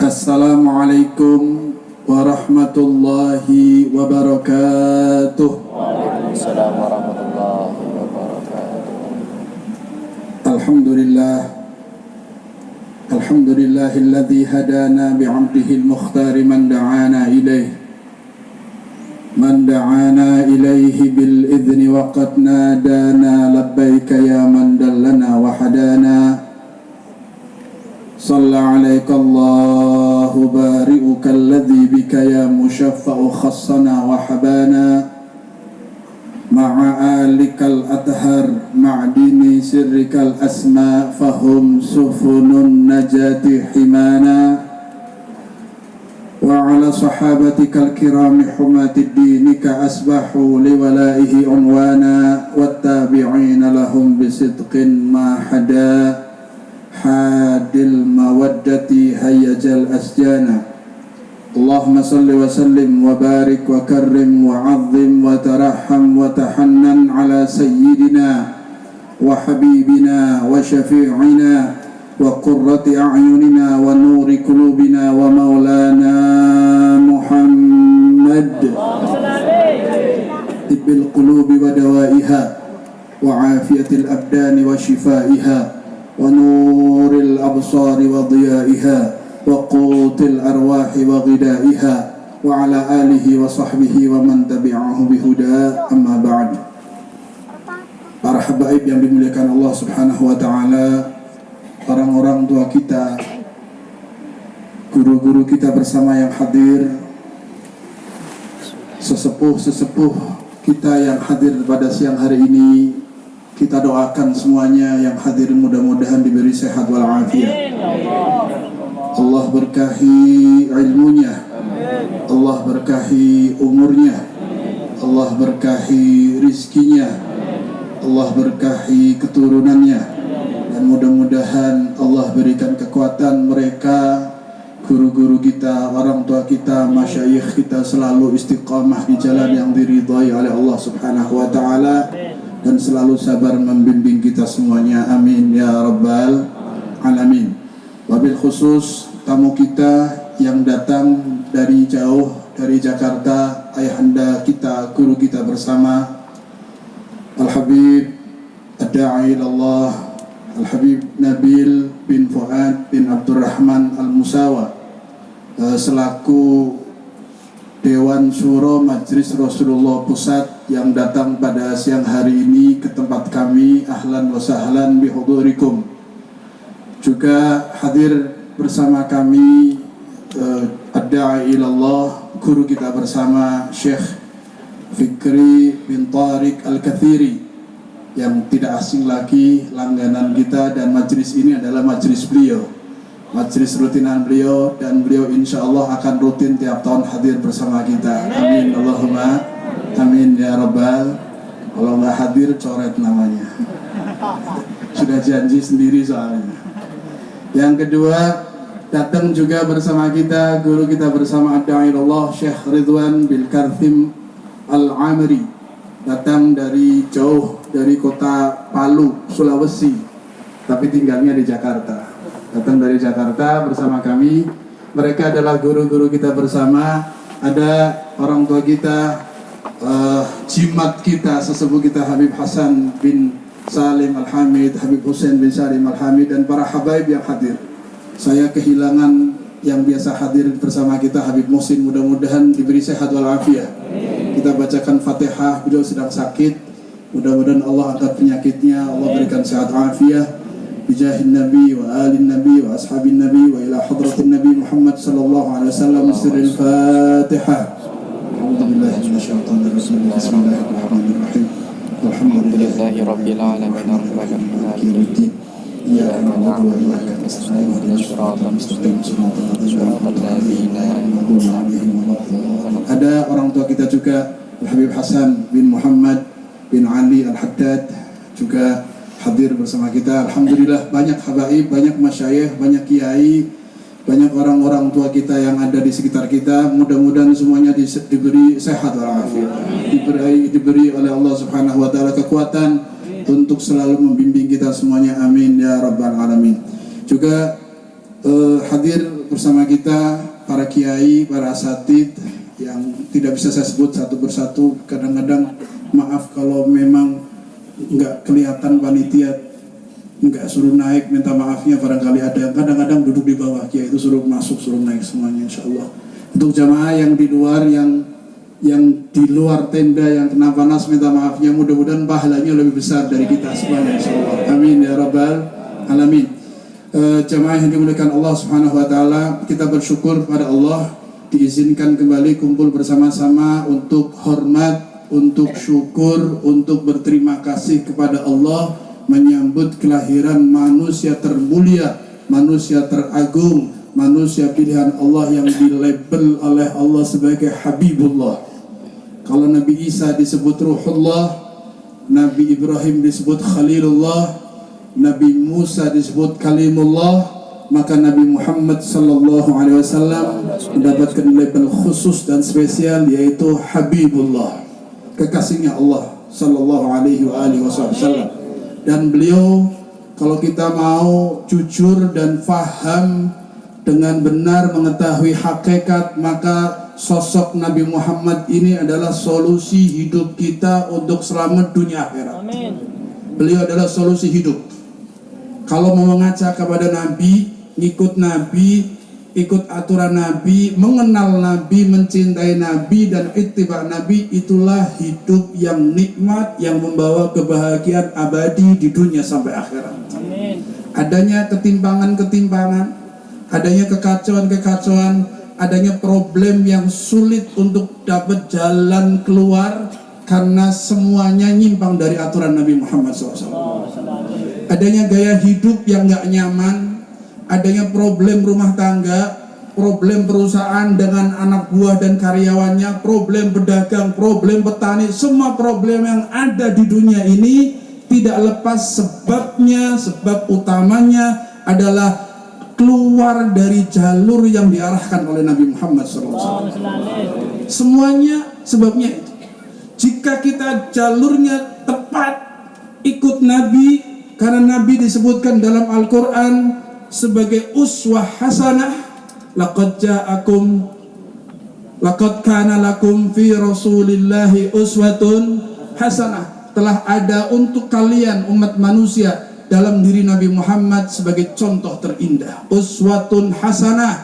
Assalamualaikum warahmatullahi wabarakatuh. Waalaikumsalam warahmatullahi wabarakatuh. Alhamdulillahilladzi hadana bi'abdihi al-mukhtari man da'ana ilaihi bil idzni wa qad nadana labbaika ya man dallana wa hadana. Shalla alaika Allahu bari'uka alladzi bika ya musyaffa'u khassana wa habana ma'a alikal athhar ma'dini sirrikal asma fahum sufunun najati himana wa ala sahabatikal kirami humatid dinika asbahu liwalaihi unwana wattabi'ina lahum bisidqin ma hada hadil mawaddati hayyajal asjana. Allahumma salli wa sallim wa barik wa karrim wa azim wa tarahham wa tahannan ala sayyidina wa habibina wa syafi'ina wa qurrati a'yunina wa nuri qulubina wa maulana Muhammad tibbil qulubi wa dawaiha wa afiyatil abdani wa shifaiha wa nuril absari wa dhiyaiha wa qutil arwahi wa ghidaiha wa ala alihi wa sahbihi wa man tabi'ahu bihuda amma ba'd. Para habaib yang dimuliakan Allah subhanahu wa ta'ala, orang-orang tua kita, guru-guru kita bersama yang hadir, sesepuh-sesepuh kita yang hadir pada siang hari ini, kita doakan semuanya yang hadir mudah-mudahan diberi sehat walafiat. Allah berkahi ilmunya, Allah berkahi umurnya, Allah berkahi rizkinya, Allah berkahi keturunannya, dan mudah-mudahan Allah berikan kekuatan mereka, guru-guru kita, orang tua kita, masyayikh kita selalu istiqamah di jalan yang diridhai oleh Allah subhanahu wa ta'ala, dan selalu sabar membimbing kita semuanya, amin ya rabbal alamin. Wabil khusus tamu kita yang datang dari jauh, dari Jakarta, ayahanda kita, guru kita bersama, Al-Habib Ad-Da'i ilallah, Al-Habib Nabil bin Fuad bin Abdurrahman Al-Musawa, selaku Dewan Syuro Majlis Rasulullah Pusat yang datang pada siang hari ini ke tempat kami. Ahlan wa sahlan bihudurikum. Juga hadir bersama kami Ad-Da'i ilallah, guru kita bersama Syekh Fikri bin Tariq Al-Kathiri, yang tidak asing lagi, langganan kita, dan majlis ini adalah majlis beliau, majlis rutinan beliau, dan beliau insya Allah akan rutin tiap tahun hadir bersama kita. Amin Allahumma amin ya rabbal. Kalau nggak hadir coret namanya, sudah janji sendiri soalnya. Yang kedua, datang juga bersama kita guru kita bersama Ad-Da'i ilallah, Syekh Ridwan bil Karthim Al-Amri, datang dari jauh, dari kota Palu, Sulawesi, tapi tinggalnya di Jakarta. Datang dari Jakarta bersama kami. Mereka adalah guru-guru kita bersama. Ada orang tua kita, jimat kita, sesepuh kita Habib Hasan bin Salim Al-Hamid, Habib Husain bin Salim Al-Hamid, dan para habaib yang hadir. Saya kehilangan yang biasa hadir bersama kita, Habib Muhsin, mudah-mudahan diberi sehat walafiat. Kita bacakan Fatihah, beliau sedang sakit, mudah-mudahan Allah angkat penyakitnya, Allah berikan sehat afiat. Bijahin Nabi wa alin Nabi wa ashabin Nabi wa ila hadratin Nabi Muhammad sallallahu alaihi wasallam. Sirril Fatihah. A'udzubillahi minasyaitonir rajim. Bismillahirrahmanirrahim. Alhamdulillahi rabbil alamin arrahmanir rahim. Iyyaka na'budu wa iyyaka nasta'in. Ihdinas siratal mustaqim. Siratal ladzina an'amta 'alaihim. Ada orang tua kita juga, Habib Hasan bin Muhammad bin Ali Al-Haddad, juga hadir bersama kita. Alhamdulillah, banyak habaib, banyak masyayikh, banyak kiai, banyak orang-orang tua kita yang ada di sekitar kita. Mudah-mudahan semuanya diberi sehat walafiat, diberi oleh Allah subhanahu wa ta'ala kekuatan untuk selalu membimbing kita semuanya, amin ya rabbal alamin. Juga hadir bersama kita para kiai, para asatid yang tidak bisa saya sebut satu persatu. Kadang-kadang maaf kalau memang nggak kelihatan panitia, nggak suruh naik, minta maafnya. Barangkali ada yang kadang-kadang duduk di bawah kiai itu suruh masuk, suruh naik semuanya, insya Allah. Untuk jamaah yang di luar, yang di luar tenda yang kena panas, minta maafnya. Mudah-mudahan pahalanya lebih besar dari kita semuanya, insya Allah. Amin ya rabbal alamin. Jamaah yang dimuliakan Allah Subhanahu wa taala, kita bersyukur pada Allah diizinkan kembali kumpul bersama-sama untuk hormat, untuk syukur, untuk berterima kasih kepada Allah menyambut kelahiran manusia termulia, manusia teragung, manusia pilihan Allah yang dilabel oleh Allah sebagai Habibullah. Kalau Nabi Isa disebut Ruhullah, Nabi Ibrahim disebut Khalilullah, Nabi Musa disebut Kalimullah, maka Nabi Muhammad sallallahu alaihi wasallam mendapatkan label khusus dan spesial, yaitu Habibullah, kekasihnya Allah sallallahu alaihi wasallam. Dan beliau, kalau kita mau jujur dan faham dengan benar mengetahui hakikat, maka sosok Nabi Muhammad ini adalah solusi hidup kita untuk selamat dunia akhirat. Amin. Beliau adalah solusi hidup. Kalau mau mengaca kepada Nabi, ikut Nabi, ikut aturan Nabi, mengenal Nabi, mencintai Nabi, dan ittiba Nabi, itulah hidup yang nikmat, yang membawa kebahagiaan abadi di dunia sampai akhirat. Amin. Adanya ketimpangan-ketimpangan, adanya kekacauan-kekacauan, adanya problem yang sulit untuk dapat jalan keluar karena semuanya nyimpang dari aturan Nabi Muhammad SAW. Adanya gaya hidup yang gak nyaman, adanya problem rumah tangga, problem perusahaan dengan anak buah dan karyawannya, problem pedagang, problem petani, semua problem yang ada di dunia ini tidak lepas sebabnya, sebab utamanya adalah keluar dari jalur yang diarahkan oleh Nabi Muhammad SAW. Semuanya sebabnya itu. Jika kita jalurnya tepat, ikut Nabi, karena Nabi disebutkan dalam Al-Quran sebagai uswah hasanah, laqad kana lakum fi rasulillahi uswatun hasanah. Telah ada untuk kalian umat manusia dalam diri Nabi Muhammad sebagai contoh terindah. Uswatun hasanah,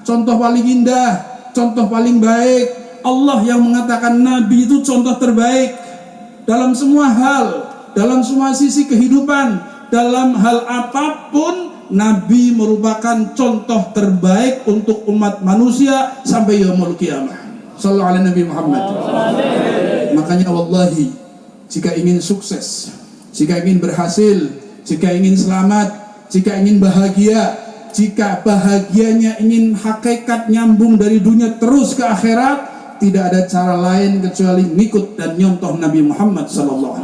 contoh paling indah, contoh paling baik. Allah yang mengatakan Nabi itu contoh terbaik dalam semua hal, dalam semua sisi kehidupan, dalam hal apapun. Nabi merupakan contoh terbaik untuk umat manusia sampai yaumul qiyamah. Sallallahu alaihi Nabi Muhammad. Makanya wallahi, jika ingin sukses, jika ingin berhasil, jika ingin selamat, jika ingin bahagia, jika bahagianya ingin hakikat nyambung dari dunia terus ke akhirat, tidak ada cara lain kecuali ngikut dan nyontoh Nabi Muhammad SAW.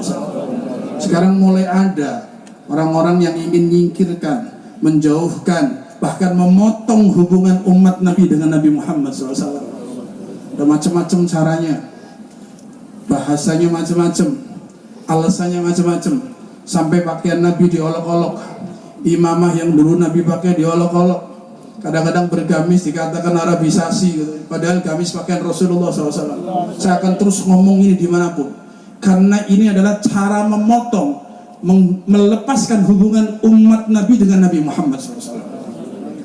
Sekarang mulai ada orang-orang yang ingin menyingkirkan, menjauhkan, bahkan memotong hubungan umat Nabi dengan Nabi Muhammad SAW. Ada macam-macam caranya, bahasanya macam-macam, alasannya macam-macam, sampai pakaian Nabi diolok-olok, imamah yang dulu Nabi pakai diolok-olok. Kadang-kadang bergamis dikatakan Arabisasi gitu. Padahal gamis pakaian Rasulullah SAW. Saya akan terus ngomong ini dimanapun, karena ini adalah cara memotong, melepaskan hubungan umat Nabi dengan Nabi Muhammad SAW.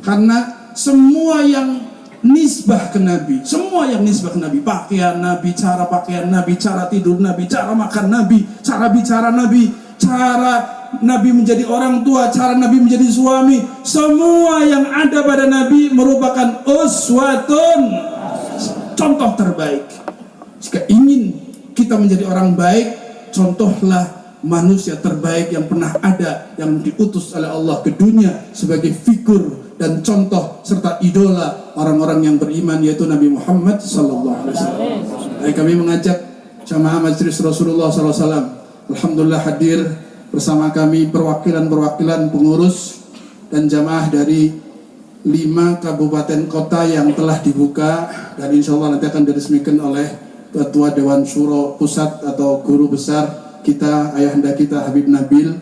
Karena semua yang nisbah ke Nabi, semua yang nisbah ke Nabi, pakaian Nabi, cara pakaian Nabi, cara tidur Nabi, cara makan Nabi, cara bicara Nabi, cara Nabi menjadi orang tua, cara Nabi menjadi suami, semua yang ada pada Nabi merupakan uswatun, contoh terbaik. Jika ingin kita menjadi orang baik, contohlah manusia terbaik yang pernah ada, yang diutus oleh Allah ke dunia sebagai figur dan contoh serta idola orang-orang yang beriman, yaitu Nabi Muhammad SAW. Kami mengajak jamaah Majelis Rasulullah SAW, alhamdulillah hadir bersama kami perwakilan-perwakilan pengurus dan jamaah dari 5 kabupaten kota yang telah dibuka, dan insya Allah nanti akan diresmikan oleh Ketua Dewan Syuro Pusat atau guru besar kita, ayahanda kita Habib Nabil,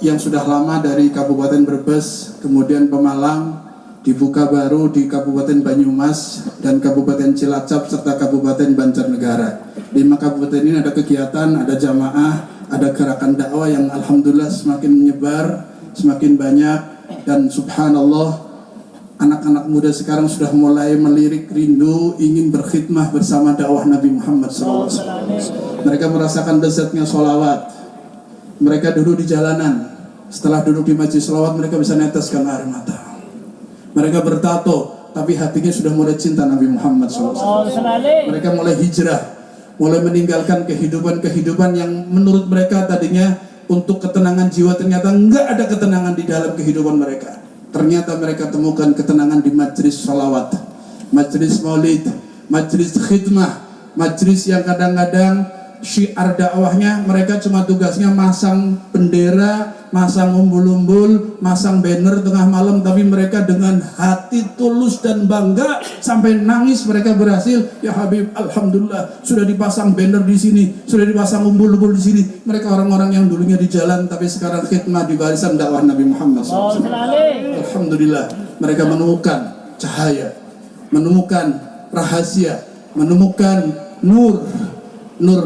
yang sudah lama dari Kabupaten Brebes, kemudian Pemalang, dibuka baru di Kabupaten Banyumas dan Kabupaten Cilacap serta Kabupaten Banjarnegara. 5 kabupaten ini ada kegiatan, ada jamaah, ada gerakan dakwah yang alhamdulillah semakin menyebar, semakin banyak, dan subhanallah anak-anak muda sekarang sudah mulai melirik rindu ingin berkhidmah bersama dakwah Nabi Muhammad SAW. Mereka merasakan lezatnya sholawat. Mereka duduk di jalanan, setelah duduk di majlis sholawat mereka bisa neteskan air mata. Mereka bertato, tapi hatinya sudah mulai cinta Nabi Muhammad SAW. Mereka mulai hijrah, mulai meninggalkan kehidupan-kehidupan yang menurut mereka tadinya untuk ketenangan jiwa, ternyata enggak ada ketenangan di dalam kehidupan mereka. Ternyata mereka temukan ketenangan di majlis sholawat, majlis maulid, majlis khidmah, majlis yang kadang-kadang syiar dakwahnya mereka cuma tugasnya masang bendera, masang umbul-umbul, masang banner tengah malam, tapi mereka dengan hati tulus dan bangga sampai nangis mereka berhasil. Ya Habib, alhamdulillah sudah dipasang banner di sini, sudah dipasang umbul-umbul di sini. Mereka orang-orang yang dulunya di jalan tapi sekarang khidmah di barisan dakwah Nabi Muhammad SAW. Alhamdulillah mereka menemukan cahaya, menemukan rahasia, menemukan nur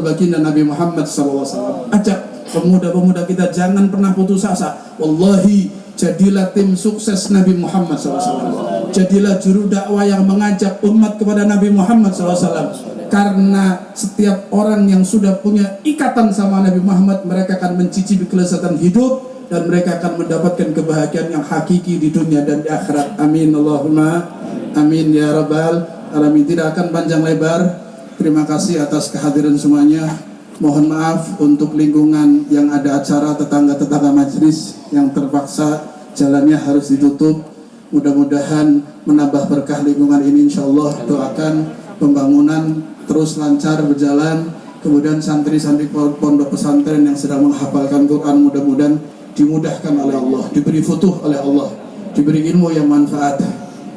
baginda Nabi Muhammad SAW. Ajak pemuda-pemuda kita jangan pernah putus asa. Wallahi, jadilah tim sukses Nabi Muhammad SAW. Jadilah juru dakwah yang mengajak umat kepada Nabi Muhammad SAW. Karena setiap orang yang sudah punya ikatan sama Nabi Muhammad, mereka akan mencicipi kelezatan hidup dan mereka akan mendapatkan kebahagiaan yang hakiki di dunia dan di akhirat. Amin Allahumma amin ya rabbal alamin. Tidak akan panjang lebar. Terima kasih atas kehadiran semuanya. Mohon maaf untuk lingkungan yang ada acara, tetangga-tetangga majelis yang terpaksa jalannya harus ditutup. Mudah-mudahan menambah berkah lingkungan ini insyaallah. Doakan pembangunan terus lancar berjalan. Kemudian santri-santri pondok pesantren yang sedang menghafalkan Quran mudah-mudahan dimudahkan oleh Allah, diberi futuh oleh Allah, diberi ilmu yang manfaat,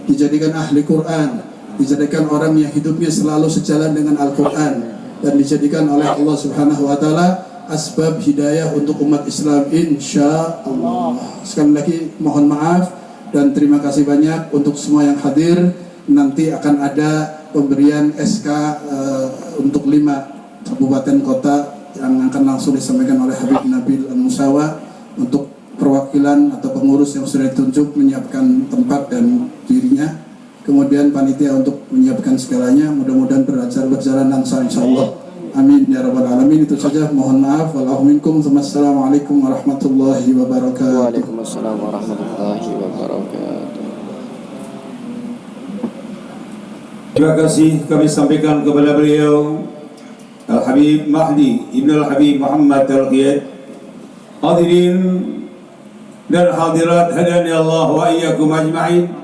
dijadikan ahli Quran, dijadikan orang yang hidupnya selalu sejalan dengan Al-Quran, dan dijadikan oleh Allah Subhanahu wa Ta'ala asbab hidayah untuk umat Islam insya Allah. Sekali lagi mohon maaf dan terima kasih banyak untuk semua yang hadir. Nanti akan ada pemberian SK untuk 5 kabupaten kota yang akan langsung disampaikan oleh Habib Nabil Al-Musawa untuk perwakilan atau pengurus yang sudah ditunjuk menyiapkan tempat dan dirinya. Kemudian panitia untuk menyiapkan segalanya. Mudah-mudahan berjalan lancar insyaallah. Amin ya rabbal alamin. Itu saja, mohon maaf. Wallahu minkum. Wassalamualaikum warahmatullahi wabarakatuh. Waalaikumsalam warahmatullahi wabarakatuh. Terima kasih kami sampaikan kepada beliau Al-Habib Mahdi Ibn Al-Habib Muhammad Al-Qiyad. Hadirin dan hadirat hadani Allah wa iyyakum ajma'in.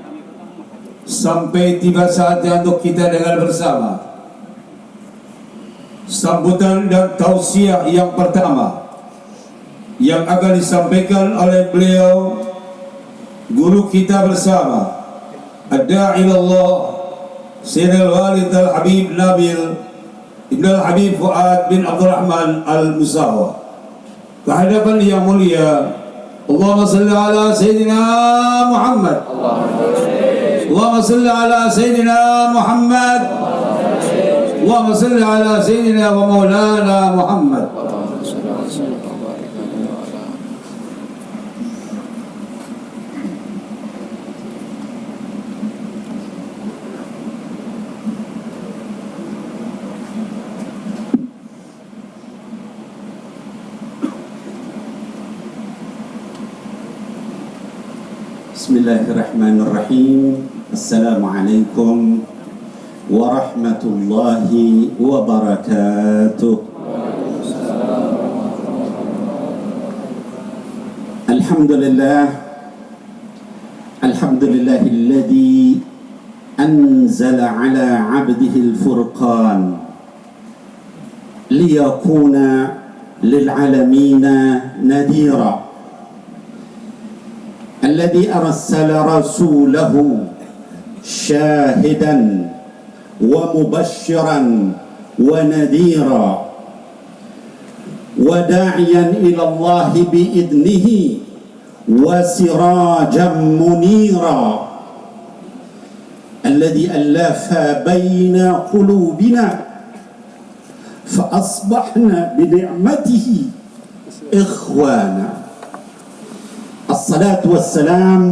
Sampai tiba saatnya untuk kita dengar bersama sambutan dan tausiah yang pertama yang akan disampaikan oleh beliau guru kita bersama Ad-Da'i ilallah Sayyidul Walid Al-Habib Nabil Ibn Al-Habib Fuad bin Abdurrahman Al-Musawa. Kehadapan yang mulia, Allahumma salli ala Sayyidina Muhammad, Allahumma salli ala Sayyidina Muhammad, Allahumma salli ala Sayyidina wa Maulana Muhammad. Bismillahirrahmanirrahim. Assalamualaikum warahmatullahi wabarakatuh. Alhamdulillah, alhamdulillahilladzi anzala ala 'abdihi al-furqan liyakuna lil'alamina nadhira. الذي أرسل رسوله شاهدا ومبشرا ونذيرا وداعيا إلى الله بإذنه وسراجا منيرا الذي ألف بين قلوبنا فأصبحنا بنعمته إخوانا. الصلاة والسلام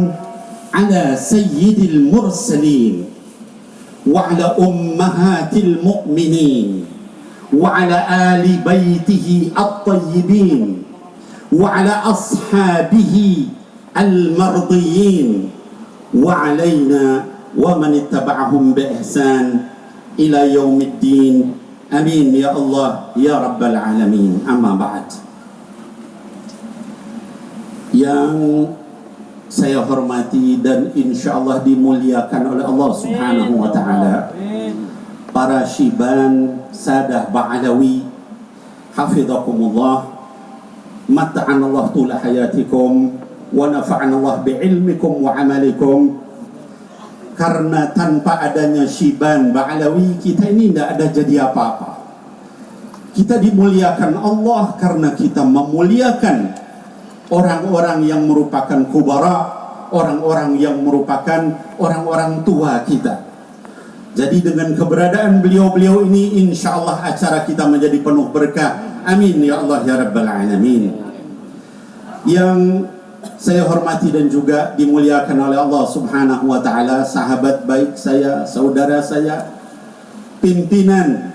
على سيد المرسلين وعلى أمهات المؤمنين وعلى آل بيته الطيبين وعلى أصحابه المرضيين وعلينا ومن اتبعهم بإحسان إلى يوم الدين. آمين يا الله يا رب العالمين. أما بعد, yang saya hormati dan insya Allah dimuliakan oleh Allah Subhanahu wa Ta'ala, para syiban sadah ba'alawi, hafidhakumullah, mata'anallah tula hayatikum wa nafa'anallah bi'ilmikum wa amalikum. Karena tanpa adanya syiban ba'alawi, kita ini tidak ada jadi apa-apa. Kita dimuliakan Allah karena kita memuliakan orang-orang yang merupakan kubara, orang-orang yang merupakan orang-orang tua kita. Jadi dengan keberadaan beliau-beliau ini, insya Allah acara kita menjadi penuh berkah. Amin ya Allah ya Rabbal Alamin. Yang saya hormati dan juga dimuliakan oleh Allah Subhanahu wa Ta'ala, sahabat baik saya, saudara saya, pimpinan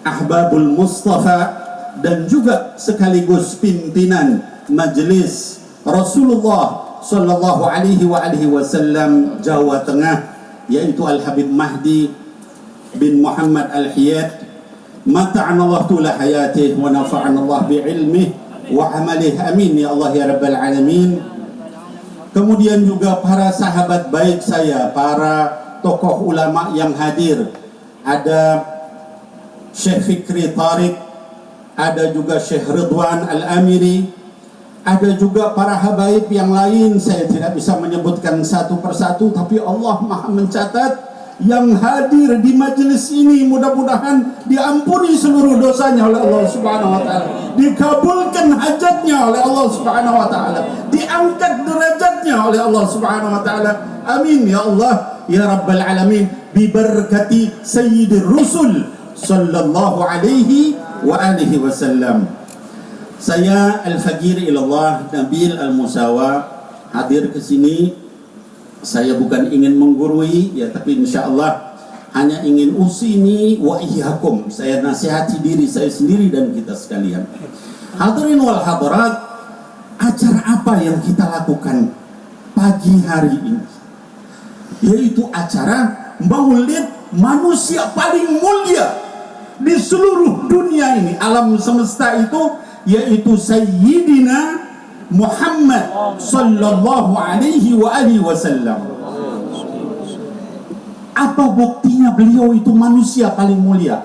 Ahbabul Mustafa, dan juga sekaligus pimpinan Majelis Rasulullah Sallallahu Alaihi Wasallam Jawa Tengah, yaitu Al-Habib Mahdi bin Muhammad Al-Hiyad, mata'anallah tula hayatih wa nafa'anallah bi'ilmih wa amalih. Amin ya Allah ya Rabbal Alamin. Kemudian juga para sahabat baik saya, para tokoh ulama yang hadir. Ada Syekh Fikri Tariq, ada juga Syekh Ridwan Al-Amiri, ada juga para habaib yang lain. Saya tidak bisa menyebutkan satu persatu, tapi Allah Maha mencatat yang hadir di majelis ini. Mudah-mudahan diampuni seluruh dosanya oleh Allah Subhanahu wa Ta'ala, dikabulkan hajatnya oleh Allah Subhanahu wa Ta'ala, diangkat derajatnya oleh Allah Subhanahu wa Ta'ala. Amin ya Allah ya Rabbal Alamin. Biberkati Sayyidir Rusul sallallahu alaihi wa alihi wasallam. Saya Al-Faqir ilallah Nabil Al-Musawa hadir ke sini. Saya bukan ingin menggurui ya, tapi insya-Allah hanya ingin usini wa iyyakum. Saya nasihati diri saya sendiri dan kita sekalian. Hadirin wal hadirat, acara apa yang kita lakukan pagi hari ini? Yaitu acara Maulid manusia paling mulia di seluruh dunia ini, alam semesta itu, yaitu Sayyidina Muhammad sallallahu alaihi wa alihi wasallam. Apa buktinya beliau itu manusia paling mulia?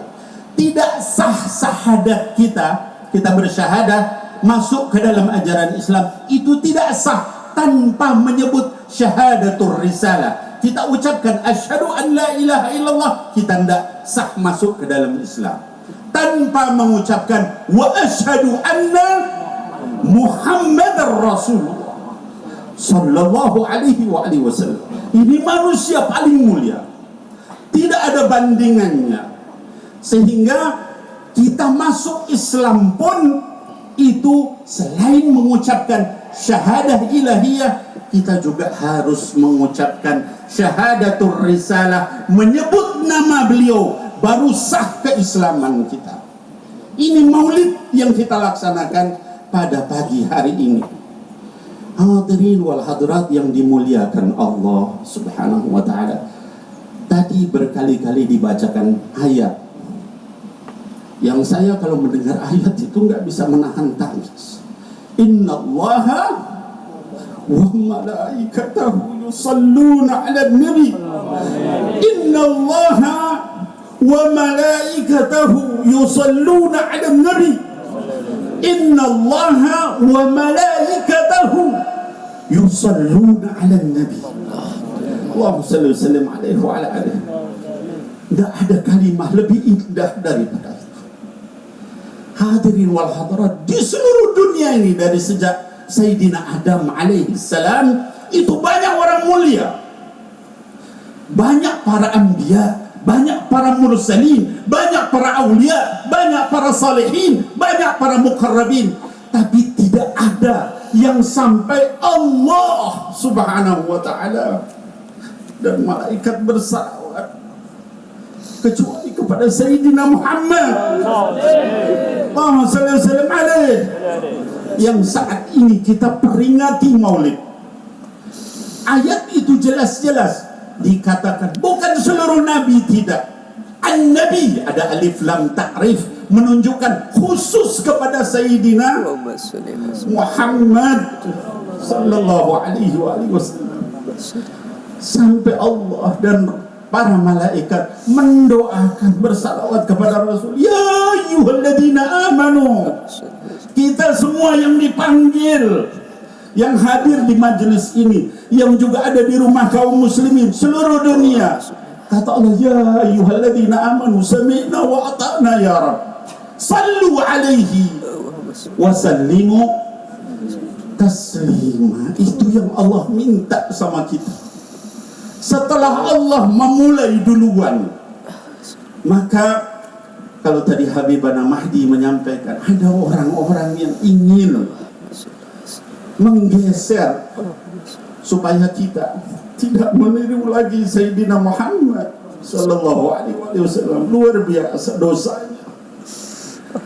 Tidak sah syahadat kita bersyahadah masuk ke dalam ajaran Islam, itu tidak sah tanpa menyebut syahadatur risalah. Kita ucapkan asyhadu an la ilaha illallah, kita tidak sah masuk ke dalam Islam tanpa mengucapkan wa asyhadu anna Muhammadar Rasulullah sallallahu alaihi wasallam. Ini manusia paling mulia, tidak ada bandingannya. Sehingga kita masuk Islam pun itu selain mengucapkan syahadah ilahiyah, kita juga harus mengucapkan syahadatur risalah, menyebut nama beliau, baru sah keislaman kita. Ini maulid yang kita laksanakan pada pagi hari ini. Hadirin wal hadirat yang dimuliakan Allah Subhanahu wa Ta'ala, tadi berkali-kali dibacakan ayat yang saya kalau mendengar ayat itu nggak bisa menahan tangis. Innallaha wa malaikatahu yusalluna 'alan nabi. Innallaha wa malaikatahu yusalluna 'alan nabi. Innallaha wa malaikatahu yusalluna 'alan nabi. Allahumma shalli wa sallim alaihi wa ala alihi. Tidak ada kalimah lebih indah daripada itu. Hadirin wal hadirat, di seluruh dunia ini dari sejak Sayyidina Adam alaihi salam itu banyak orang mulia. banyak para anbiya, banyak para mursalin, banyak para awliya, banyak para salihin, banyak para muqarrabin, tapi tidak ada yang sampai Allah subhanahu wa ta'ala dan malaikat bersalawat kecuali kepada Sayyidina Muhammad Allahumma salli wa sallim alaih, yang saat ini kita peringati maulid. Ayat itu jelas-jelas dikatakan bukan seluruh nabi, tidak. An-Nabi ada alif lam ta'rif menunjukkan khusus kepada Sayyidina Muhammad sallallahu alaihi wasallam. Sampai Allah dan para malaikat mendoakan bersalawat kepada Rasul. Ya ayyuhalladzina amanu. Kita semua yang dipanggil, yang hadir di majelis ini, yang juga ada di rumah kaum muslimin seluruh dunia, kata Allah, ya ayyuhalladzina amanu sami'na wa ata'na ya Rabb, sallu alaihi wa sallimu taslima. Itu yang Allah minta sama kita. Setelah Allah memulai duluan, maka kalau tadi Habibana Mahdi menyampaikan, ada orang-orang yang ingin menggeser supaya kita tidak meniru lagi Sayyidina Muhammad sallallahu alaihi wasallam. Luar biasa dosanya.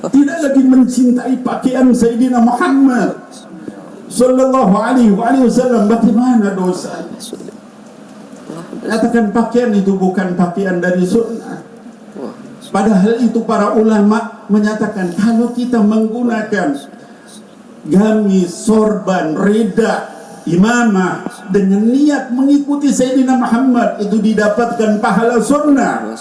Tidak lagi mencintai pakaian Sayyidina Muhammad sallallahu alaihi wasallam. Bagaimana dosanya? Katakan pakaian itu bukan pakaian dari sunnah. Padahal itu para ulama menyatakan kalau kita menggunakan gamis, sorban, reda, imamah dengan niat mengikuti Sayyidina Muhammad, itu didapatkan pahala sunnah.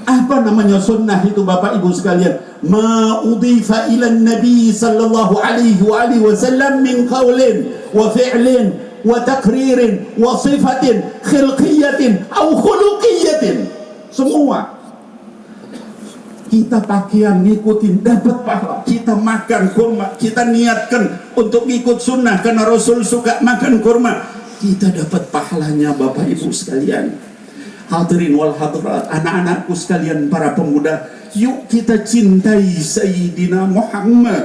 Apa namanya sunnah itu Bapak Ibu sekalian? Ma udhifa ila nabi sallallahu alaihi wasallam min qawlin wa fi'lin wa takririn wa sifatin khilqiyatin au khuluqiyatin. Semua kita pakaian ngikutin dapat pahala, kita makan kurma, kita niatkan untuk ikut sunnah karena Rasul suka makan kurma, kita dapat pahalanya Bapak Ibu sekalian. Hadirin wal hadirat, anak-anakku sekalian, para pemuda, yuk kita cintai Sayyidina Muhammad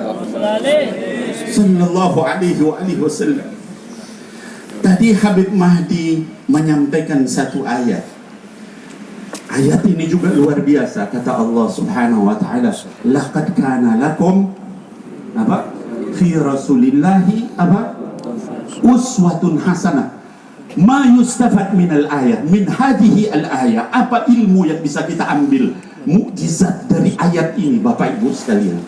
sallallahu alaihi wasallam. Tadi Habib Mahdi menyampaikan satu ayat. Ayat ini juga luar biasa. Kata Allah subhanahu wa ta'ala, laqad kana lakum apa? Fi rasulillahi apa? Uswatun hasanah. Ma yustafad minal ayat, min hadhihi al-ayat. Apa ilmu yang bisa kita ambil, mukjizat dari ayat ini Bapak Ibu sekalian?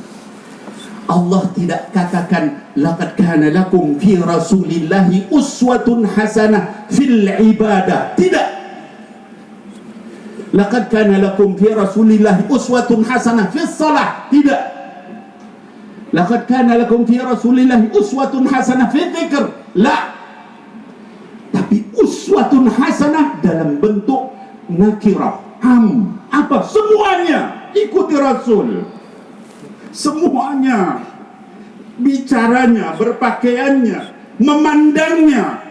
Allah tidak katakan laqad kana lakum fi rasulillahi uswatun hasanah fil ibadah. Tidak. Laqad kana lakum fi rasulillahi uswatun hasanah fis shalah. Tidak. Laqad kana lakum fi rasulillahi uswatun hasanah fi dzikr. La. Tapi uswatun hasanah dalam bentuk nakirah, am. Apa? Semuanya ikuti Rasul. Semuanya, bicaranya, berpakaiannya, memandangnya,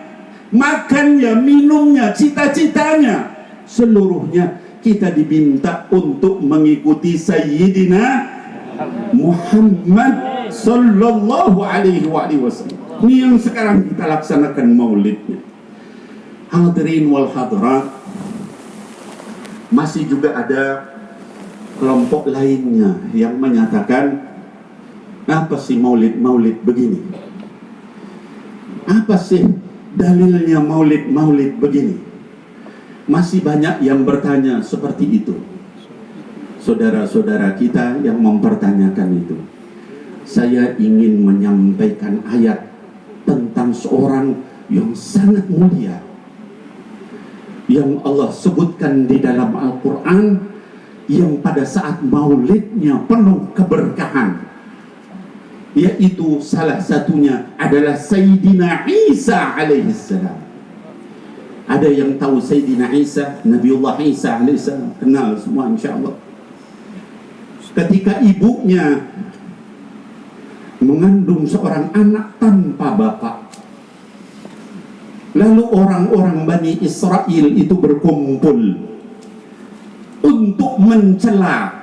makannya, minumnya, cita-citanya, seluruhnya kita diminta untuk mengikuti Sayyidina Muhammad sallallahu alaihi wasallam. Ini yang sekarang kita laksanakan maulidnya. Hadirin wal hadirat, masih juga ada kelompok lainnya yang menyatakan, apa sih maulid begini? Apa sih dalilnya maulid begini? Masih banyak yang bertanya seperti itu. Saudara-saudara kita yang mempertanyakan itu, saya ingin menyampaikan ayat tentang seorang yang sangat mulia, yang Allah sebutkan di dalam Al-Quran, yang pada saat maulidnya penuh keberkahan, yaitu salah satunya adalah Sayyidina Isa alaihissalam. Ada yang tahu Sayyidina Isa, Nabiullah Isa alaihissalam? Kenal semua insyaAllah. Ketika ibunya mengandung seorang anak tanpa bapak, Lalu orang-orang Bani Israel itu berkumpul untuk mencela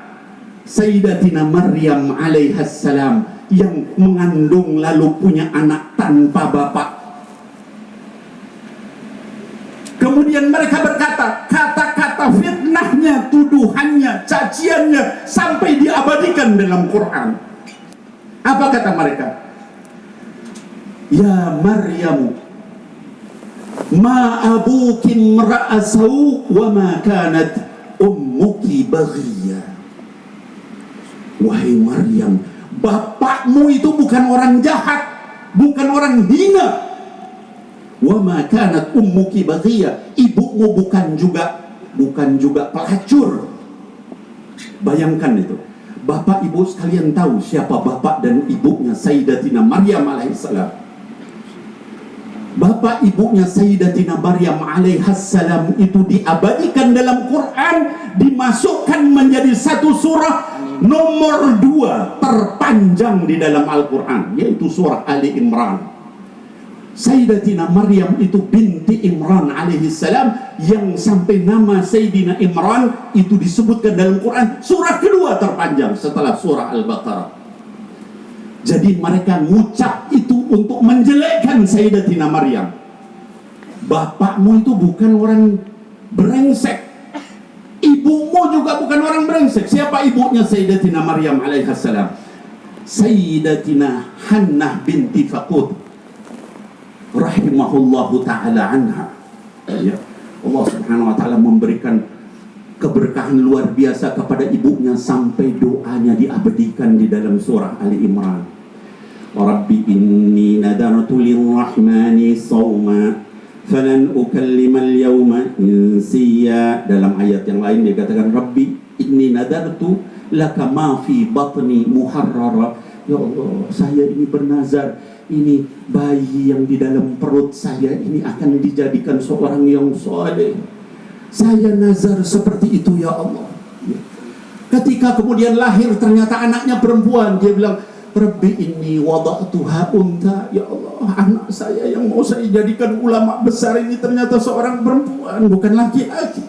Sayyidatina Maryam alaihissalam yang mengandung lalu punya anak tanpa bapak. Kemudian mereka berkata, kata-kata fitnahnya, tuduhannya, caciannya sampai diabadikan dalam Quran. Apa kata mereka? Ya Maryam, ma abuki imra'asau wa ma kanat ummuki baghiya. Wahai Maryam, bapakmu itu bukan orang jahat, bukan orang hina. Wa ma kanat ummuki baghiya, ibumu bukan juga pelacur. Bayangkan itu. Bapak ibu sekalian tahu siapa bapak dan ibunya Sayyidatina Maryam alaihissalam. Bapak ibunya Sayyidatina Maryam alaihissalam itu diabadikan dalam Quran, dimasukkan menjadi satu surah nomor 2 terpanjang di dalam Al-Quran, yaitu surah Ali Imran. Sayyidatina Maryam itu binti Imran alaihissalam, yang sampai nama Sayyidina Imran itu disebutkan dalam Quran surah kedua terpanjang setelah surah Al-Baqarah. Jadi mereka ngucap itu untuk menjelekkan Sayyidatina Maryam. Bapakmu itu bukan orang brengsek, ibumu juga bukan orang brengsek. Siapa ibunya Sayyidatina Maryam alaihissalam? Sayyidatina Hannah binti Faqud rahimahullahu ta'ala anha. Ya, Allah subhanahu wa ta'ala memberikan keberkahan luar biasa kepada ibunya sampai doanya diabadikan di dalam surah Ali Imran. Rabbi inni nadartu lirrahmani sawma falan ukallima al-yawma insiya. Dalam ayat yang lain dia katakan, Rabbi inni nadartu laka ma fi batni muharrara. Ya Allah, saya ini bernazar, ini bayi yang di dalam perut saya ini akan dijadikan seorang yang soleh. Saya nazar seperti itu ya Allah. Ketika kemudian lahir ternyata anaknya perempuan, dia bilang, Rabbi inni wada'tuha unta. Ya Allah, anak saya yang mau saya jadikan ulama besar ini ternyata seorang perempuan, bukan laki-laki.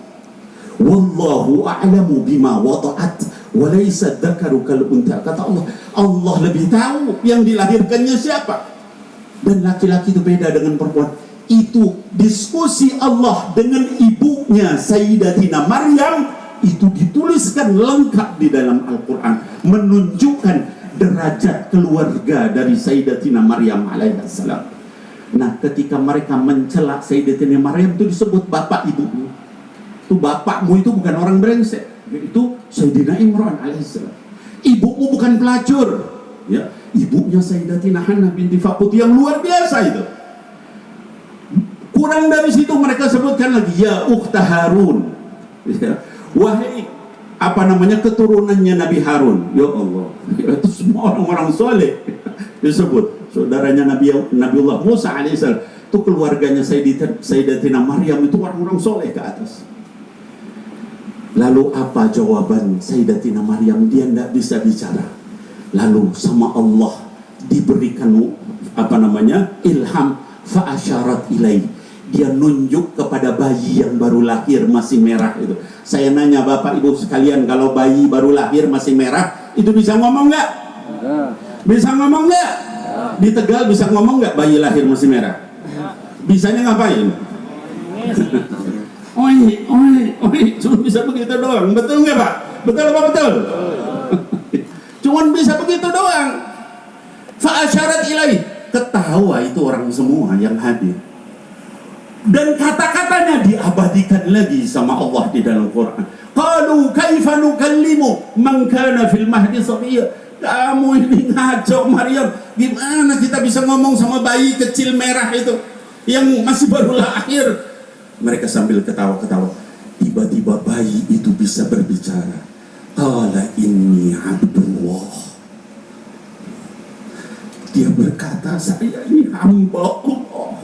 Wallahu a'lamu bima wada'at wa laysa dzakaru kal unta. Kata Allah, Allah lebih tahu yang dilahirkannya siapa. Dan laki-laki itu beda dengan perempuan. Itu diskusi Allah dengan ibunya Sayyidatina Maryam itu dituliskan lengkap di dalam Al-Quran, menunjukkan derajat keluarga dari Sayyidatina Maryam alaihissalam. Nah, ketika mereka mencela Sayyidatina Maryam itu disebut bapak ibumu. Itu bapakmu itu bukan orang brengsek, itu Sayyidina Imran alaihissalam. Ibumu bukan pelacur, ya. Ibunya Sayyidatina Hannah binti Faqud yang luar biasa itu. Kurang dari situ mereka sebutkan lagi, ya ukhta Harun, ya. Wahai keturunannya Nabi Harun. Ya Allah, itu semua orang-orang soleh disebut. Saudaranya Nabiullah Musa alaihissalam, itu keluarganya Sayyidatina Maryam itu orang-orang soleh ke atas. Lalu apa jawaban Sayyidatina Maryam? Dia tidak bisa bicara. Lalu sama Allah diberikan ilham, fa'asyarat ilaih. Dia nunjuk kepada bayi yang baru lahir masih merah itu. Saya nanya Bapak Ibu sekalian, kalau bayi baru lahir masih merah, itu bisa ngomong nggak? Bisa ngomong nggak? Di Tegal bisa ngomong nggak bayi lahir masih merah? Bisanya ngapain? Oi, cuma bisa begitu doang. Betul nggak Pak? Betul apa betul? Cuman bisa begitu doang. Fa'asyarat ilaih. Ketawa itu orang semua yang hadir. Dan kata-katanya diabadikan lagi sama Allah di dalam Quran. Qalu kaifa nukallimu man kana fil mahdi sabiyya. Kamu ini ngaco Maryam. Gimana kita bisa ngomong sama bayi kecil merah itu yang masih baru lahir? Mereka sambil ketawa-ketawa. Tiba-tiba bayi itu bisa berbicara. Qala inni abdullah. Dia berkata, saya ini hamba Allah.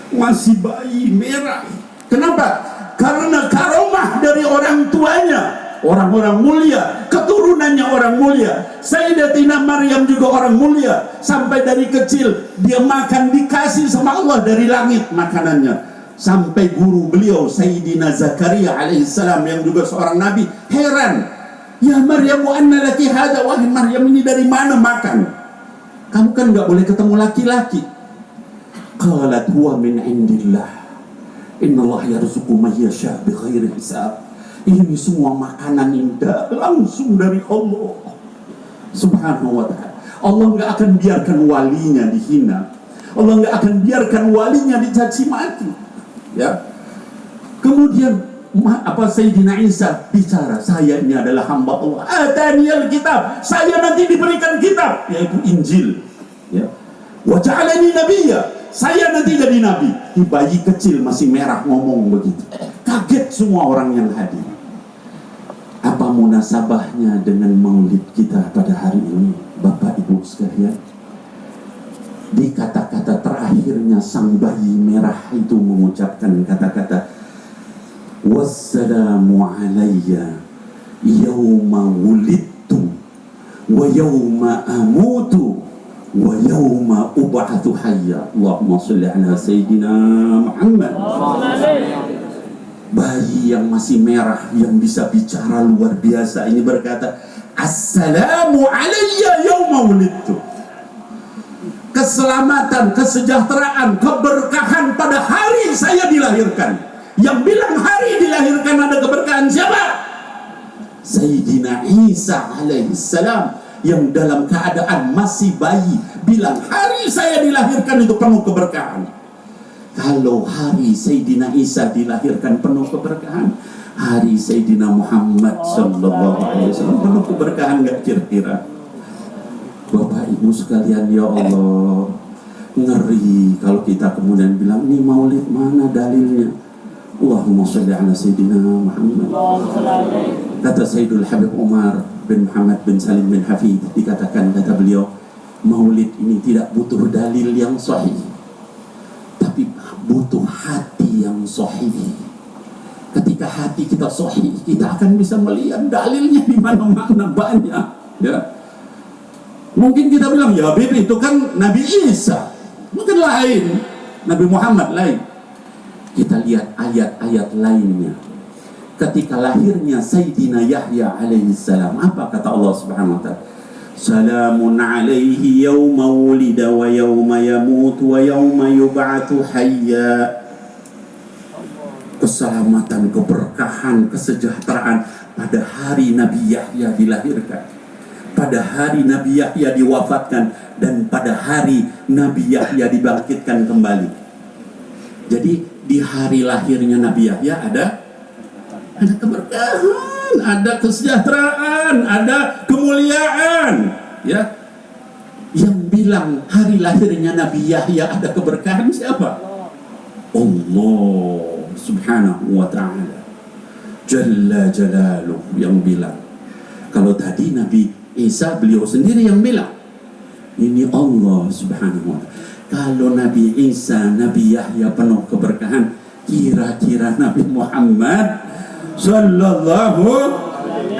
Masih bayi merah. Kenapa? Karena karomah dari orang tuanya, orang-orang mulia, keturunan semuanya orang mulia. Sayyidatina Maryam juga orang mulia. Sampai dari kecil dia makan dikasih sama Allah dari langit makanannya. Sampai guru beliau Sayyidina Zakaria alaihissalam yang juga seorang nabi heran, ya Maryam anna laki hada, wahai Maryam ini dari mana makan? Kamu kan nggak boleh ketemu laki-laki. Qalat huwa min indillah, innallaha yarzuqu man yasha bighairi hisab. Ini semua makanan indah langsung dari Allah Subhanahu wa ta'ala. Allah nggak akan biarkan walinya dihina. Allah nggak akan biarkan walinya dicaci maki. Ya. Kemudian Sayyidina Isa bicara, saya ini adalah hamba Allah. Ataniyal kitab, saya nanti diberikan kitab, yaitu Injil. Ya. Wa ja'alani nabiyya, saya nanti jadi nabi. Di bayi kecil masih merah ngomong begitu. Kaget semua orang yang hadir. Apa munasabahnya dengan maulid kita pada hari ini, Bapak Ibu sekalian? Di kata-kata terakhirnya sang bayi merah itu mengucapkan kata-kata wassalamu alayya yawma wulidtu wa yawma amutu wa yawma ub'atsu hayya. Allahumma shalli ala sayyidina Muhammad. Bayi yang masih merah yang bisa bicara luar biasa ini berkata, assalamu alayya yawma wulidtu. Keselamatan, kesejahteraan, keberkahan pada hari saya dilahirkan. Yang bilang hari dilahirkan ada keberkahan siapa? Sayyidina Isa alaihissalam, yang dalam keadaan masih bayi bilang hari saya dilahirkan itu penuh keberkahan. Kalau hari Sayyidina Isa dilahirkan penuh keberkahan, hari Sayyidina Muhammad sallallahu alaihi wasallam penuh keberkahan nggak kira-kira? Bapak Ibu sekalian, ya Allah, ngeri kalau kita kemudian bilang ini maulid, mana dalilnya? Allahumma sholli ala Sayyidina Muhammad. Kata Sayyidul Habib Umar bin Muhammad bin Salim bin Hafid, dikatakan, kata beliau, maulid ini tidak butuh dalil yang sahih, tapi butuh hati yang sahih. Ketika hati kita sahih, kita akan bisa melihat dalilnya di mana-mana banyak. Ya, mungkin kita bilang, ya Habib itu kan Nabi Isa, mungkin lain, Nabi Muhammad lain. Kita lihat ayat-ayat lainnya. Ketika lahirnya Sayyidina Yahya alaihissalam, apa kata Allah Subhanahu wa ta'ala? Salamun alaihi yawma wulida wa yawma yamutu wa yawma yub'atsu hayya. Keselamatan, keberkahan, kesejahteraan pada hari Nabi Yahya dilahirkan, pada hari Nabi Yahya diwafatkan, dan pada hari Nabi Yahya dibangkitkan kembali. Jadi di hari lahirnya Nabi Yahya ada keberkahan, ada kesejahteraan, ada kemuliaan. Ya, yang bilang hari lahirnya Nabi Yahya ada keberkahan siapa? Allah Subhanahu wa ta'ala Jalla Jalaluh yang bilang. Kalau tadi Nabi Isa beliau sendiri yang bilang, ini Allah Subhanahu wa ta'ala. Kalau Nabi Isa, Nabi Yahya penuh keberkahan, kira-kira Nabi Muhammad sallallahu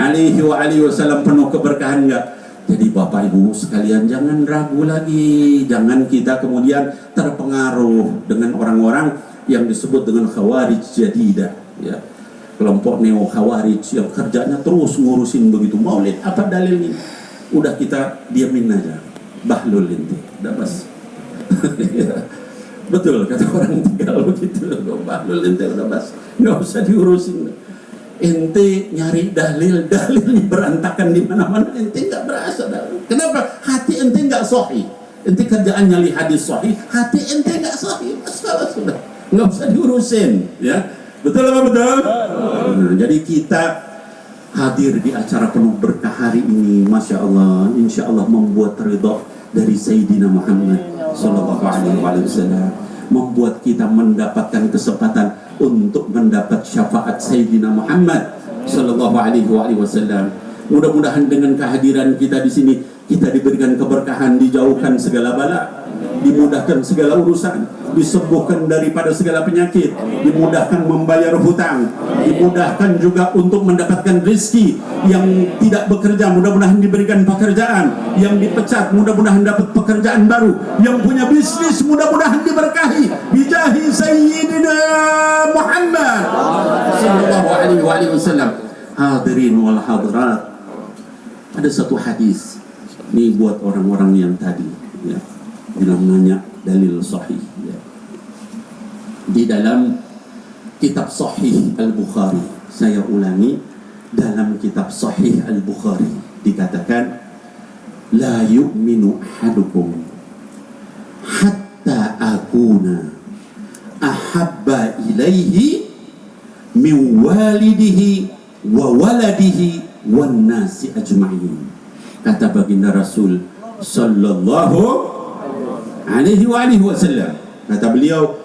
alaihi wasallam penuh keberkahan enggak? Jadi Bapak Ibu sekalian, jangan ragu lagi, jangan kita kemudian terpengaruh dengan orang-orang yang disebut dengan khawarij jadidah, ya. Kelompok neo khawarij yang kerjanya terus ngurusin begitu maulid, apa dalilnya? Udah kita diamin aja, bahlul inti, udah pas. Betul kata orang Tegal begitu, bahlul inti udah pas, nggak usah diurusin. Ente nyari dalil berantakan di mana-mana, ente nggak berasa dalil. Kenapa? Hati ente nggak sahih. Ente kerjaan nyali hadis sahih, hati ente nggak sahih, masalah sudah, nggak usah diurusin, ya. Betul apa betul? Nah, jadi kita hadir di acara penuh berkah hari ini, masya Allah, insya Allah membuat ridha dari Sayyidina Muhammad sallallahu alaihi wasallam, membuat kita mendapatkan kesempatan untuk mendapat syafaat Sayyidina Muhammad sallallahu alaihi wasallam. Mudah-mudahan dengan kehadiran kita di sini kita diberikan keberkahan, dijauhkan segala bala, dimudahkan segala urusan. disembuhkan daripada segala penyakit, dimudahkan membayar hutang, dimudahkan juga untuk mendapatkan rezeki. Yang tidak bekerja mudah-mudahan diberikan pekerjaan, yang dipecat mudah-mudahan dapat pekerjaan baru, yang punya bisnis mudah-mudahan diberkahi bijahi sayyidina Muhammad sallallahu alaihi wasallam. Hadirin wal hadirat, ada satu hadis ini buat orang-orang yang tadi ya, bilang nanya dalil sahih ya. Di dalam kitab Sahih Al-Bukhari, saya ulangi, dalam kitab Sahih Al-Bukhari dikatakan la yu'minu ahadukum hatta akuna ahabba ilaihi min walidihi wa waladihi wan nasi ajma'in. Kata baginda Rasul sallallahu alaihi wasallam, kata beliau,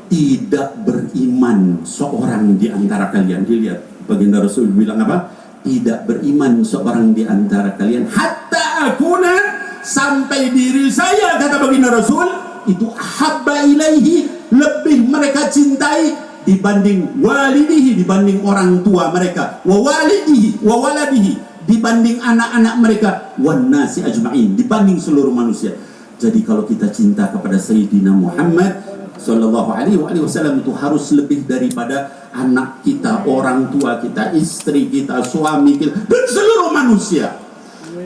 tidak beriman seorang di antara kalian. Dilihat baginda Rasul bilang apa? Tidak beriman seorang di antara kalian hatta akuna, sampai diri saya, kata baginda Rasul, itu ahabba ilaihi, lebih mereka cintai dibanding walidihi, dibanding orang tua mereka, wa walidihi wa waladihi, dibanding anak-anak mereka, wan nasi ajma'in, dibanding seluruh manusia. Jadi kalau kita cinta kepada Sayyidina Muhammad sallallahu alaihi wasallam, itu harus lebih daripada anak kita, orang tua kita, istri kita, suami kita, dan seluruh manusia.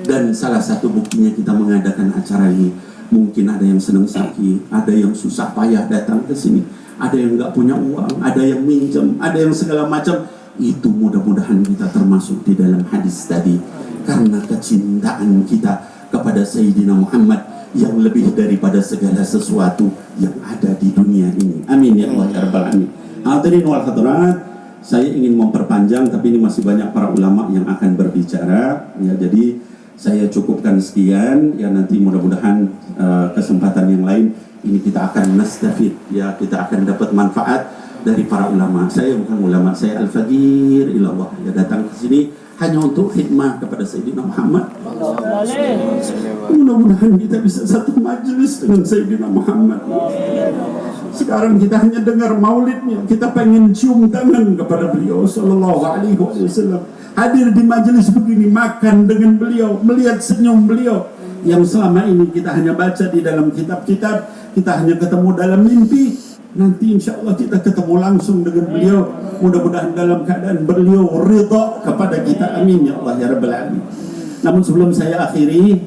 Dan salah satu buktinya kita mengadakan acara ini, mungkin ada yang senang sakit, ada yang susah payah datang ke sini, ada yang nggak punya uang, ada yang minjem, ada yang segala macam. Itu mudah-mudahan kita termasuk di dalam hadis tadi, karena kecintaan kita kepada Sayyidina Muhammad yang lebih daripada segala sesuatu yang ada di dunia ini. Amin ya Allah ya Rabbal Alamin. Hadirin wal hadirat, saya ingin memperpanjang, tapi ini masih banyak para ulama yang akan berbicara ya, jadi saya cukupkan sekian ya. Nanti mudah-mudahan kesempatan yang lain ini kita akan nastafid ya, kita akan dapat manfaat dari para ulama. Saya bukan ulama, saya al-faqir ilallah ya, datang ke sini hanya untuk khidmah kepada Sayyidina Muhammad. Mudah-mudahan kita bisa satu majelis dengan Sayyidina Muhammad. Sekarang kita hanya dengar maulidnya, kita pengen cium tangan kepada beliau sallallahu alaihi wasallam, hadir di majelis begini, makan dengan beliau, melihat senyum beliau yang selama ini kita hanya baca di dalam kitab-kitab, kita hanya ketemu dalam mimpi. Nanti insya Allah kita ketemu langsung dengan beliau, mudah-mudahan dalam keadaan beliau ridha kepada kita. Amin ya Allah ya Rabbal Alamin. Namun sebelum saya akhiri,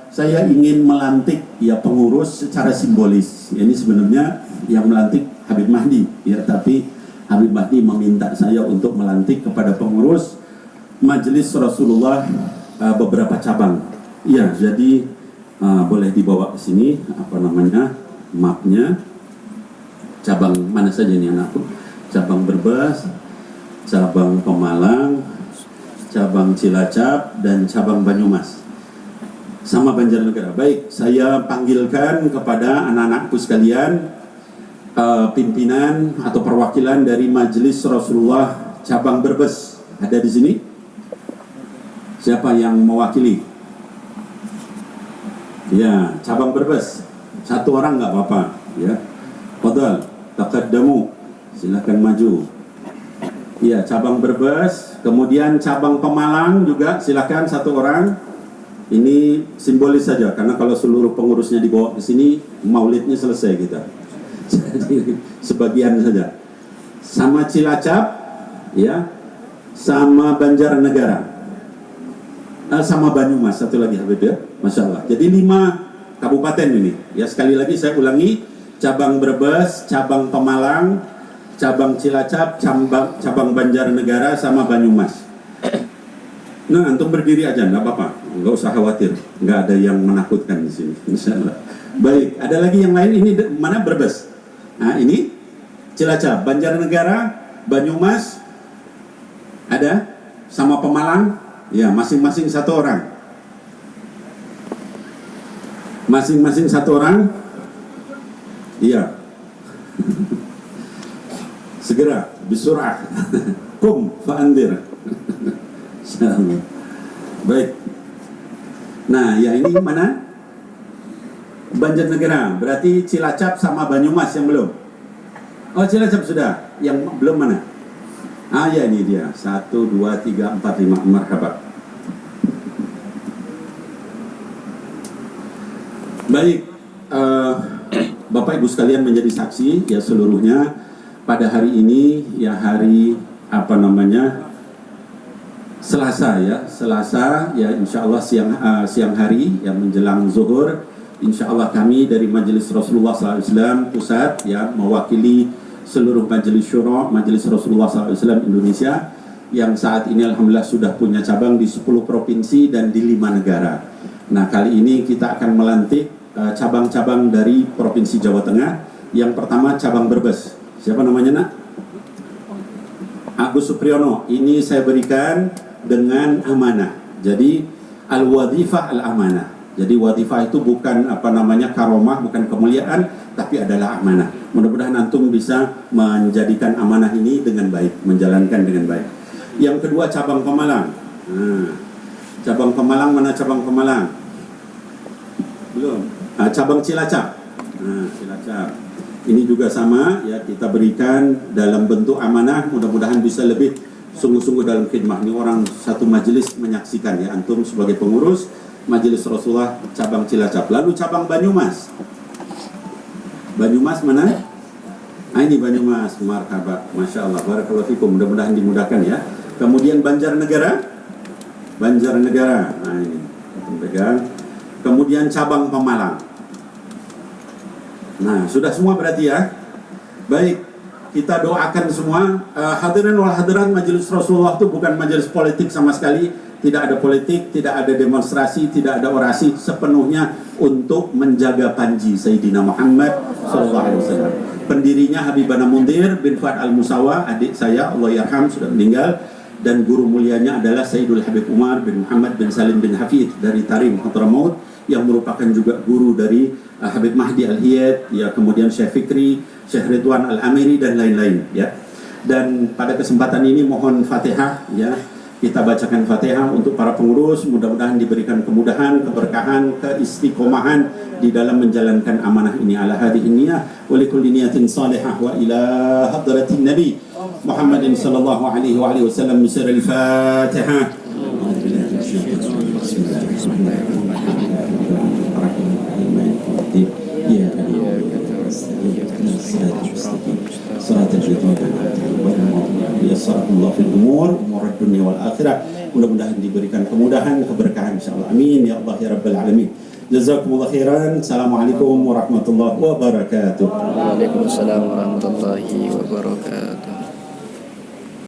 saya ingin melantik ya pengurus secara simbolis. Ini sebenarnya yang melantik Habib Mahdi ya, tapi Habib Mahdi meminta saya untuk melantik kepada pengurus Majelis Rasulullah beberapa cabang. Ya, jadi boleh dibawa ke sini apa namanya mapnya. Cabang mana saja nih anakku? Cabang Brebes, cabang Pemalang, cabang Cilacap, dan cabang Banyumas, sama Banjarnegara. Baik, saya panggilkan kepada anak-anakku sekalian, pimpinan atau perwakilan dari Majelis Rasulullah cabang Brebes. Ada di sini? Siapa yang mewakili? Ya, cabang Brebes. Satu orang nggak apa-apa ya. Fadal, taqaddamu, silahkan maju. Ya, cabang Brebes, kemudian cabang Pemalang juga silahkan satu orang. Ini simbolis saja, karena kalau seluruh pengurusnya dibawa ke sini, maulidnya selesai kita. Jadi sebagian saja. Sama Cilacap, ya, sama Banjarnegara, sama Banyumas, satu lagi Habib ya, Masya Allah. Jadi 5 kabupaten ini. Ya, sekali lagi saya ulangi. Cabang Brebes, cabang Pemalang, cabang Cilacap, cabang Banjarnegara, sama Banyumas. Nah, antum berdiri aja, nggak apa-apa, nggak usah khawatir, nggak ada yang menakutkan di sini, insyaallah. Baik, ada lagi yang lain. Ini mana Brebes? Nah, ini Cilacap, Banjarnegara, Banyumas, ada, sama Pemalang, ya masing-masing satu orang. Masing-masing satu orang. Iya. Segera, bisurah. Kum fa'andir. Baik. Nah, ya ini mana? Banjarnegara, berarti Cilacap sama Banyumas yang belum. Oh, Cilacap sudah, yang belum mana? Ah ya, ini dia. 1, 2, 3, 4, 5. Marhaba. Baik, Bapak Ibu sekalian menjadi saksi ya seluruhnya pada hari ini ya hari Selasa ya insya Allah siang hari yang menjelang zuhur, insya Allah kami dari Majelis Rasulullah SAW pusat ya mewakili seluruh Majelis Syuro Majelis Rasulullah SAW Indonesia yang saat ini alhamdulillah sudah punya cabang di 10 provinsi dan di 5 negara. Nah, kali ini kita akan melantik cabang-cabang dari Provinsi Jawa Tengah. Yang pertama cabang Brebes. Siapa namanya, Nak? Agus Supriyono. Ini saya berikan dengan amanah. Jadi al-wadhifah al-amanah. Jadi wadhifah itu bukan karomah, bukan kemuliaan, tapi adalah amanah. Mudah-mudahan antum bisa menjadikan amanah ini dengan baik, menjalankan dengan baik. Yang kedua cabang Pemalang. Cabang Pemalang, mana cabang Pemalang? Belum. Cabang Cilacap. Cilacap. Ini juga sama ya, kita berikan dalam bentuk amanah, mudah-mudahan bisa lebih sungguh-sungguh dalam khidmah. Ini orang satu majelis menyaksikan ya, antum sebagai pengurus Majelis Rasulullah cabang Cilacap. Lalu cabang Banyumas. Banyumas mana? Ini Banyumas, marhaba, masya Allah, barakallahu fikum, mudah-mudahan dimudahkan ya. Kemudian Banjarnegara. Banjarnegara. Nah ini, pegang. Kemudian cabang Pemalang. Nah, sudah semua berarti ya. Baik, kita doakan semua. Hadirin wal hadirat, Majelis Rasulullah itu bukan majelis politik sama sekali. Tidak ada politik, tidak ada demonstrasi, tidak ada orasi, sepenuhnya untuk menjaga panji Sayyidina Muhammad SAW. Pendirinya Habibana Mundir bin Fuad Al-Musawa, adik saya, Allah yarham, sudah meninggal. Dan guru mulianya adalah Sayyidul Habib Umar bin Muhammad bin Salim bin Hafid dari Tarim, Hadramaut, yang merupakan juga guru dari Habib Mahdi Al-Hiyad, ya, kemudian Syekh Fikri, Syekh Ridwan Al-Amiri, dan lain-lain ya. Dan pada kesempatan ini mohon Fatihah ya. Kita bacakan Fatihah untuk para pengurus, mudah-mudahan diberikan kemudahan, keberkahan, keistiqomahan di dalam menjalankan amanah ini. Ala hadhihi niyyah wa likulli niyatin salihah wa ila hadratin Nabi Muhammadin sallallahu alaihi wa alihi wasallam. Misal al-Fatihah. Mudah-mudahan diberikan kemudahan, keberkahan insyaallah. Amin ya Allah ya rabbal alamin. Jazakumullah khairan. Assalamualaikum warahmatullahi wabarakatuh. Waalaikumsalam warahmatullahi wabarakatuh.